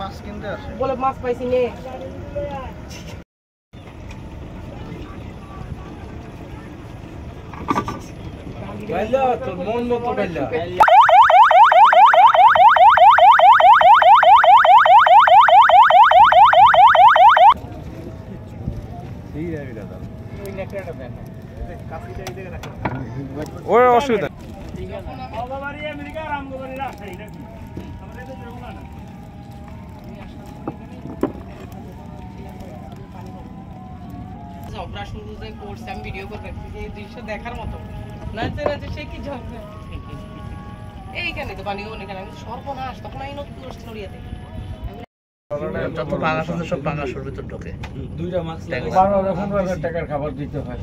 মাছ কিনতে আসে বলে মাছ পাইছি নে গাইলা তোর মন মতো গাইলা ওর অসুবিধা ঝগড়া শুরু যে করছে আমি ভিডিও করে রাখছি এই দৃশ্য দেখার মতো নাচে নাচে সে কি ঝগড়া এইখানে তো বানিয়ে এখানে আমি সর্বনাশ তখন আমি নতুন আসছি নড়িয়াতে যত পাঙাশ আছে সব পাঙাশের ভিতর ঢোকে দুইটা মাছ 12-15,000 টাকার খাবার দিতে হয়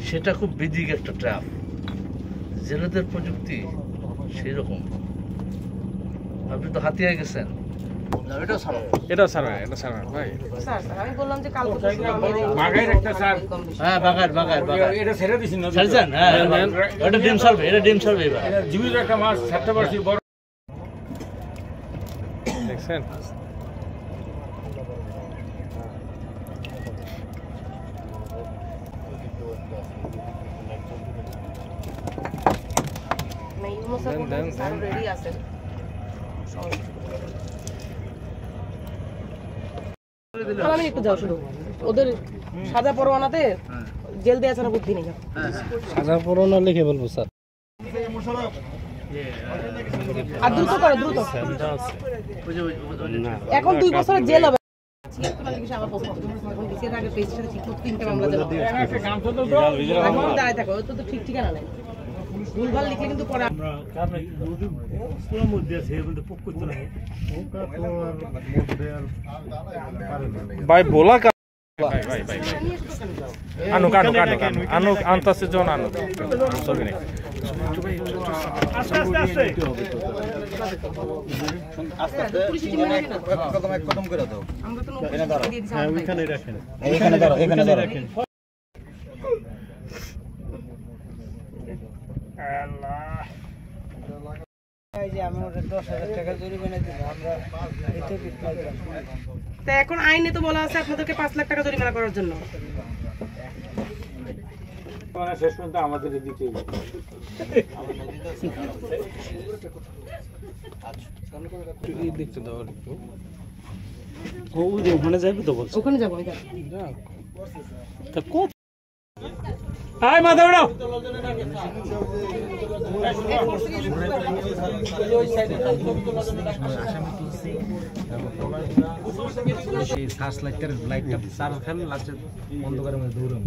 সেটা খুব বিধিক একটা ট্র্যাপ জেলেদের প্রযুক্তি সেই রকম আপনি তো হাতিয়ায় গেছেন এটা স্যার ভাই স্যার আমি বললাম যে কাল বাগাইর একটা স্যার হ্যাঁ বাগার এটা ছেড়ে দিছি না ছাড়ছেন হ্যাঁ এটা ডিম সার্ভে এবার এটা জিবির একটা মাছ 7টা বড় বড় দেখছেন নাই মোসা বলতে স্যার রেডি আছে আমি একটু যাও শুধু ওদের সাজা পরোয়ানাতে জেল দেয়া ছাড়া বুদ্ধি নেই সাজা পরোয়ানা লিখে বলবো স্যার আর দ্রুত করো দ্রুত এখন 2 বছরের জেল হবে ঠিক ঠিকানা নেই ভুলভাল লিখলে কিন্তু পরে ভাই बोला का भाई আনো আনতাছে জন আনো সবই নেই কদম করে দাও আমরা তো ওইখানে রাখেন এখানে রাখেন এখন আইনে তো বলা আছে আপনাদেরকে 5 লাখ টাকা জরিমানা করার জন্য শেষ পর্যন্ত আমাদের দিতে দেখতে দাও একটু ওখানে যাবি তো বলছো ওখানে যাবো তা কত হাই মা দাঁড়াও এই সার্চ লাইটটা সার্চ খেলে লাস্টে অন্ধকারের মধ্যে দৌড়াম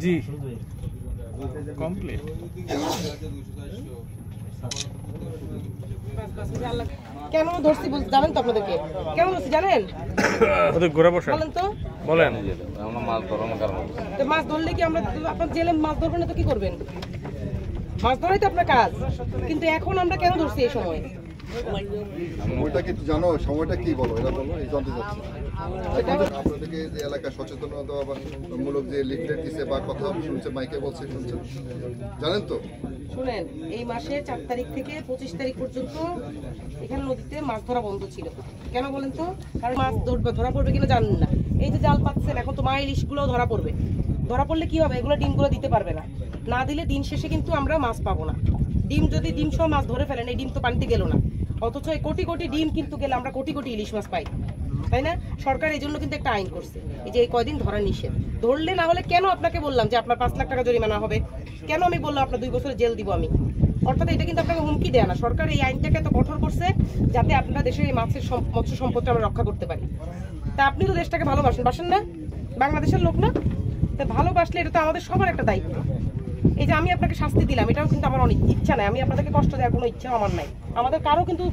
জি কমপ্লিট কেন ধরছি জানেন তো আপনাদেরকে কেন ধরছি জানেন ওদের ঘোরা বসা বলেন তো বলেন আমরা মাছ ধরানোর কারণে তো মাছ ধরলে কি আমরা আপনার জেলে মাছ ধরবেন না তো কি করবেন মাছ ধরাই তো আপনার কাজ কিন্তু এখন আমরা কেন ধরছি এই সময় ওইটা কি জানো সময়টা কি বলো এটা বলো এই জানতে চাচ্ছি আপনাদেরকে যে এলাকা সচেতনতা মূলক যে লিফলেট দিছে বা কথা শুনছে মাইকে বলছে শুনছেন জানেন তো শুনেন এই মাসে 4 তারিখ থেকে 25 তারিখ পর্যন্ত এখানে নদীতে মাছ ধরা বন্ধ ছিল কেন বলেন তো কারণ মাছ ধরা পড়বে কিনা জানেন না এই যে জাল পাচ্ছেন এখন তো মা ইলিশগুলো ধরা পড়লে কি হবে এগুলো ডিমগুলো দিতে পারবে না দিলে দিন শেষে কিন্তু আমরা মাছ পাবো না ডিম সহ মাছ ধরে ফেলেন এই ডিম তো পানিতে গেল না অথচ এই কোটি কোটি ডিম কিন্তু গেলে আমরা কোটি কোটি ইলিশ মাছ পাই তাই না সরকার এই জন্য কিন্তু একটা আইন করছে এই যে এই কয়দিন ধরা নিষেধ ধরলে না হলে কেন আপনাকে বললাম যে আপনার 5 লাখ টাকা জরিমানা হবে কেন আমি বললাম আপনার 2 বছরের জেল দিব আমি অর্থাৎ এটা কিন্তু আপনাকে হুমকি দেয় না সরকার এই আইনটাকে এত কঠোর করছে যাতে আপনারা দেশের এই মাছের মৎস্য সম্পদটা আমরা রক্ষা করতে পারি তা আপনি তো দেশটাকে বাসেন না বাংলাদেশের লোক না তা ভালোবাসলে এটা তো আমাদের সবার একটা দায়িত্ব এই যে আমি আপনাকে শাস্তি দিলাম এটাও কিন্তু আমার অনেক ইচ্ছা নাই আমি আপনাদেরকে কষ্ট দেওয়ার কোনো ইচ্ছা আমার নাই আমাদের কারো কিন্তু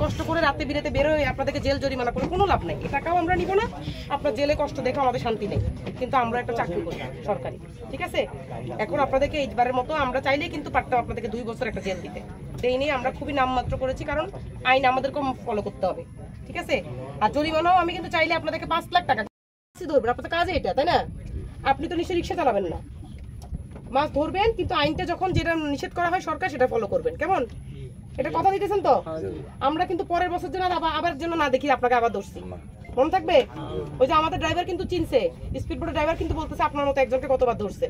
কষ্ট করে রাতে বিরেতে বেরোয় আপনাদেরকে জেল জরিমানা করে কোনো লাভ নাই এই টাকাও আমরা নিব না আপনার জেলে কষ্ট দেখে আমাদের শান্তি নেই কিন্তু আমরা একটা চাকরি করি সরকারি ঠিক আছে এখন আপনাদেরকে এইবারের মতো আমরা চাইলেই কিন্তু পারতাম আপনাদেরকে 2 বছর একটা জেল দিতে এই নিয়ে আমরা খুবই নামমাত্র করেছি কারণ আইন আমাদেরকে ফলো করতে হবে ঠিক আছে আর জরিমানাও আমি কিন্তু চাইলে আপনাদেরকে 5 লাখ টাকা ধরবেন আপনাদের কাজে এটা তাই না আপনি তো নিশ্চয়ই রিক্সা চালাবেন না মাছ ধরবেন, কিন্তু আইনটা যখন যেটা নিষেধ করা হয় সরকার সেটা ফলো করবেন, কেমন? এটা কথা দিতেছেন তো? আমরা কিন্তু পরের বছর জন্য আবার যেন না দেখি আপনাকে আবার ধরছি, মনে থাকবে? ওই যে আমাদের ড্রাইভার কিন্তু চিনছে, স্পিড বোটের ড্রাইভার কিন্তু বলতেছে আপনার মতো একজনকে কতবার ধরছে।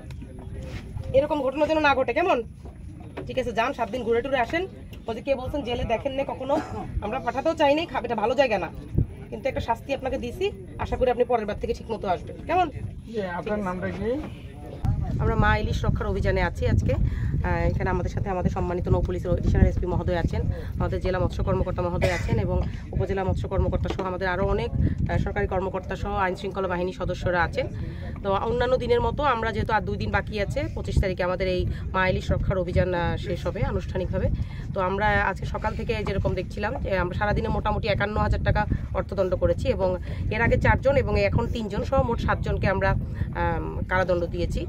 এরকম ঘটনা যেন না ঘটে, কেমন? ঠিক আছে, যান 7 দিন ঘুরে টুরে আসেন। ওই যে কে বলছেন জেলে দেখেন না কখনো, আমরা পাঠাতেও চাই নাই, এটা ভালো জায়গা না, কিন্তু একটা শাস্তি আপনাকে দিছি, আশা করি আপনি পরের বার থেকে ঠিক মতো আসবেন, কেমন? আপনার নামটা কি? আমরা মা ইলিশ রক্ষার অভিযানে আছি আজকে। এখানে আমাদের সাথে আমাদের সম্মানিত নৌ পুলিশের এডিশনাল এসপি মহোদয় আছেন, আমাদের জেলা মৎস্য কর্মকর্তা মহোদয় আছেন এবং উপজেলা মৎস্য কর্মকর্তা সহ আমাদের আরও অনেক সরকারি কর্মকর্তা সহ আইন শৃঙ্খলা বাহিনীর সদস্যরা আছেন। তো অন্যান্য দিনের মতো আমরা যেহেতু আর 2 দিন বাকি আছে, 25 তারিখে আমাদের এই মা ইলিশ রক্ষার অভিযান শেষ হবে আনুষ্ঠানিকভাবে। তো আমরা আজকে সকাল থেকে যেরকম দেখছিলাম যে আমরা সারাদিনে মোটামুটি 51,000 টাকা অর্থদণ্ড করেছি এবং এর আগে 4 জন এবং এখন 3 জন সহ মোট 7 জনকে আমরা কারাদণ্ড দিয়েছি।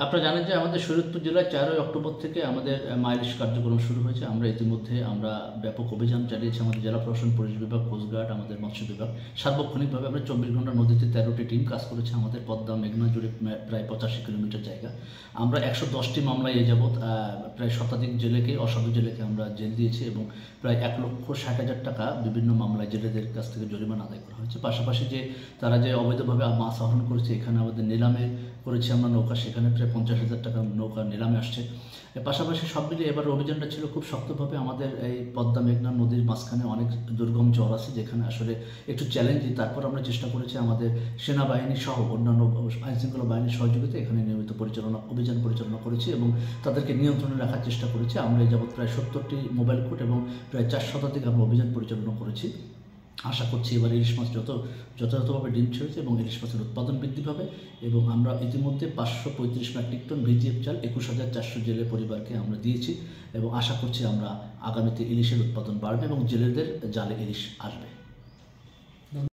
আপনারা জানেন যে আমাদের শরীয়তপুর জেলায় 4 অক্টোবর থেকে আমাদের মা ইলিশ কার্যক্রম শুরু হয়েছে। আমরা ইতিমধ্যে ব্যাপক অভিযান চালিয়েছি। আমাদের জেলা প্রশাসন, পুলিশ বিভাগ, কোস্টগার্ড, আমাদের মৎস্য বিভাগ সার্বক্ষণিকভাবে আমরা 24 ঘন্টা নদীতে 13টি টিম কাজ করেছে। আমাদের পদ্মা মেঘনা জুড়ে প্রায় 85 কিলোমিটার জায়গা। আমরা 110টি মামলায় এ যাবৎ প্রায় শতাধিক জেলেকে, অসাধু জেলেকে আমরা জেল দিয়েছি এবং প্রায় 1,60,000 টাকা বিভিন্ন মামলায় জেলেদের কাছ থেকে জরিমানা আদায় করা হয়েছে। পাশাপাশি যে তারা যে অবৈধভাবে মাছ আহরণ করেছে, এখানে আমাদের নিলামে করেছি আমরা নৌকা, সেখানে প্রায় 50,000 টাকা নৌকা নিলামে আসছে। পাশাপাশি সব মিলিয়ে এবার অভিযানটা ছিল খুব শক্তভাবে। আমাদের এই পদ্মা মেঘনা নদীর মাঝখানে অনেক দুর্গম চর আছে যেখানে আসলে একটু চ্যালেঞ্জিং, তারপর আমরা চেষ্টা করেছি আমাদের সেনাবাহিনী সহ অন্যান্য আইনশৃঙ্খলা বাহিনীর সহযোগিতা এখানে নিয়মিত অভিযান পরিচালনা করেছি এবং তাদেরকে নিয়ন্ত্রণে রাখার চেষ্টা করেছি। আমরা এই যাবৎ প্রায় 70টি মোবাইল কোর্ট এবং প্রায় 4 শতাধিক আমরা অভিযান পরিচালনা করেছি। আশা করছি এবার ইলিশ মাছ যথাযথভাবে ডিম ছেড়েছে এবং ইলিশ মাছের উৎপাদন বৃদ্ধি পাবে এবং আমরা ইতিমধ্যে 535 মেট্রিক টন ভিজিএফ চাল 21,400 জেলে পরিবারকে আমরা দিয়েছি এবং আশা করছি আমরা আগামীতে ইলিশের উৎপাদন বাড়বে এবং জেলেদের জালে ইলিশ আসবে।